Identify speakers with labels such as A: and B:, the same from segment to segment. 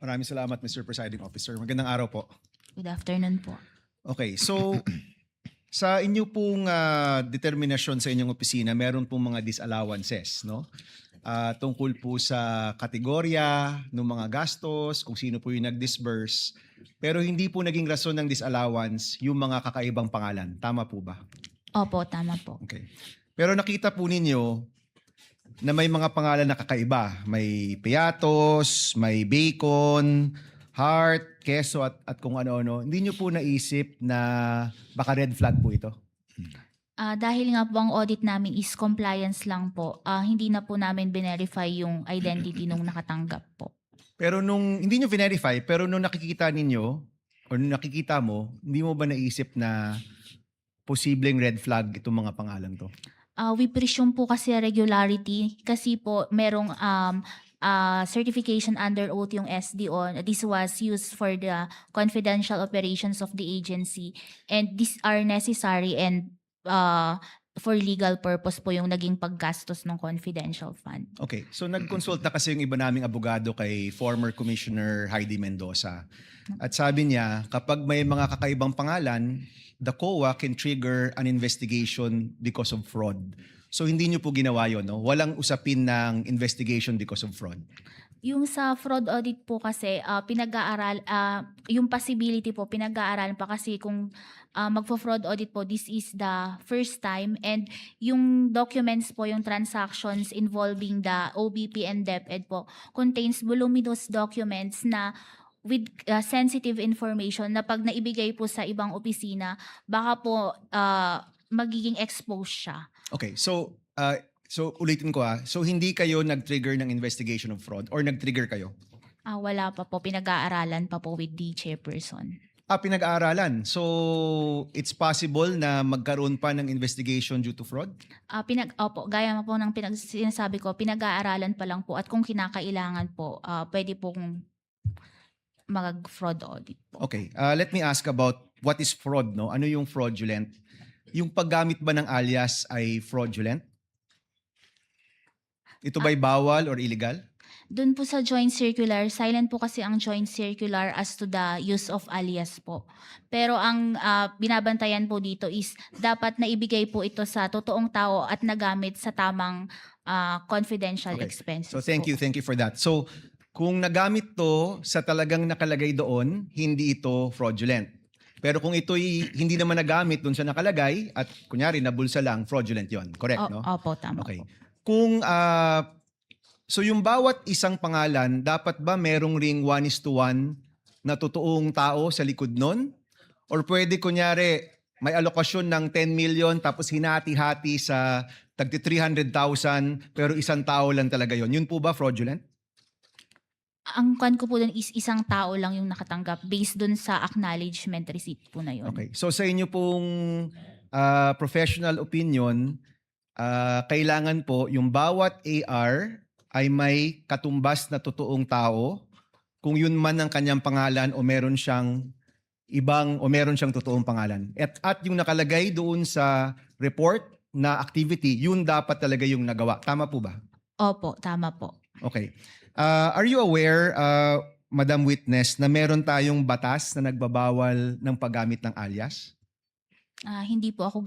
A: Maraming salamat, Mr. Presiding Officer. Magandang araw po.
B: Good afternoon po.
A: Okay, so sa inyo pong determinasyon sa inyong opisina, meron pong mga disallowances, no? Tungkol po sa kategorya ng mga gastos, kung sino po yung nag-disburse. Pero hindi po naging rason ng disallowance yung mga kakaibang pangalan. Tama po ba?
B: Opo, tama po.
A: Okay. Pero nakita po ninyo na may mga pangalan na kakaiba. May Piatos, may Bacon, Heart, Queso at kung ano-ano. Hindi nyo po naisip na baka red flag po ito?
B: Dahil nga po ang audit namin is compliance lang po, hindi na po namin verify yung identity nung nakatanggap po.
A: Pero hindi nyo verify, pero nung nakikita ninyo, o nung nakikita mo, hindi mo ba naisip na posibleng red flag itong mga pangalan to?
B: We presume po kasi regularity kasi po merong certification under oath yung SDO. This was used for the confidential operations of the agency and these are necessary and for legal purpose po yung naging paggastos ng confidential fund.
A: Okay, so nag-consult na kasi yung iba naming abogado kay former Commissioner Heidi Mendoza. At sabi niya, kapag may mga kakaibang pangalan, the COA can trigger an investigation because of fraud. So hindi niyo po ginawa yun, no? Walang usapin ng investigation because of fraud.
B: Yung sa fraud audit po kasi pinag-aaral yung possibility po pinag-aaralan pa kasi kung magfo-fraud audit po, this is the first time and yung documents po, yung transactions involving the OBP and DepEd po contains voluminous documents na with sensitive information na pag naibigay po sa ibang opisina baka po magiging exposed siya.
A: Okay, so ulitin ko so hindi kayo nag-trigger ng investigation of fraud or nag-trigger kayo?
B: Wala pa po, pinag-aaralan pa po with the chairperson.
A: Pinag-aaralan. So it's possible na magkaroon pa ng investigation due to fraud?
B: Opo, gaya po ng sinasabi ko, pinag-aaralan pa lang po at kung kinakailangan po, pwede pong mag-fraud audit po.
A: Okay, let me ask about what is fraud, no? Ano yung fraudulent? Yung paggamit ba ng alias ay fraudulent? Ito ba'y bawal or illegal?
B: Doon po sa joint circular, silent po kasi ang joint circular as to the use of alias po. Pero ang binabantayan po dito is dapat na ibigay po ito sa totoong tao at nagamit sa tamang confidential expenses.
A: So thank you for that. So kung nagamit to sa talagang nakalagay doon, hindi ito fraudulent. Pero kung ito'y hindi naman nagamit doon sa nakalagay at kunyari nabulsa lang, fraudulent yon. Correct, no?
B: Opo, tama
A: Okay.
B: po.
A: Kung so yung bawat isang pangalan, dapat ba merong ring 1:1 na totoong tao sa likod nun? Or pwede kunyari may alokasyon ng 10 million tapos hinati-hati sa tagti 300,000 pero isang tao lang talaga yon. Yun po ba fraudulent?
B: Ang kan ko po dun is isang tao lang yung nakatanggap based dun sa acknowledgement receipt po na yun.
A: Okay. So sa inyo pong professional opinion, kailangan po yung bawat AR ay may katumbas na totoong tao kung yun man ang kanyang pangalan o meron siyang totoong pangalan. At yung nakalagay doon sa report na activity, yun dapat talaga yung nagawa. Tama po ba?
B: Opo, tama po.
A: Okay. Are you aware, Madam Witness, na meron tayong batas na nagbabawal ng paggamit ng alias?
B: Hindi po ako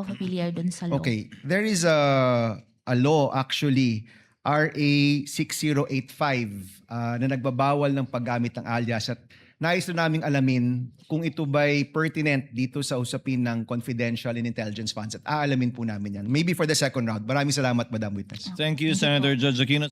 B: familiar dun sa law.
A: Okay. There is a law actually, RA 6085, na nagbabawal ng paggamit ng alias at nais na naming alamin kung ito ba'y pertinent dito sa usapin ng confidential and intelligence funds at aalamin po namin yan. Maybe for the second round. Maraming salamat, Madam Witness.
C: Thank you, Senator Judge Aquino.